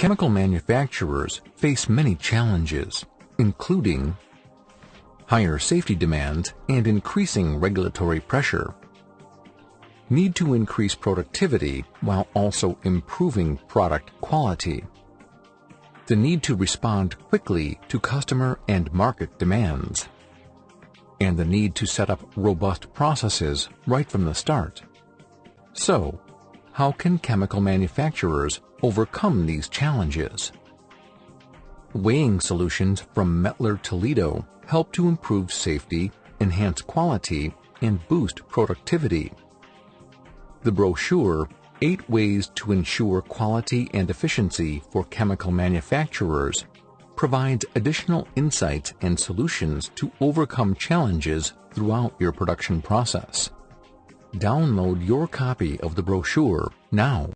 Chemical manufacturers face many challenges, including higher safety demands and increasing regulatory pressure, need to increase productivity while also improving product quality, the need to respond quickly to customer and market demands, and the need to set up robust processes right from the start. So, how can chemical manufacturers overcome these challenges? Weighing solutions from METTLER Toledo help to improve safety, enhance quality, and boost productivity. The brochure, 8 Ways to Ensure Quality and Efficiency for Chemical Manufacturers, provides additional insights and solutions to overcome challenges throughout your production process. Download your copy of the brochure now.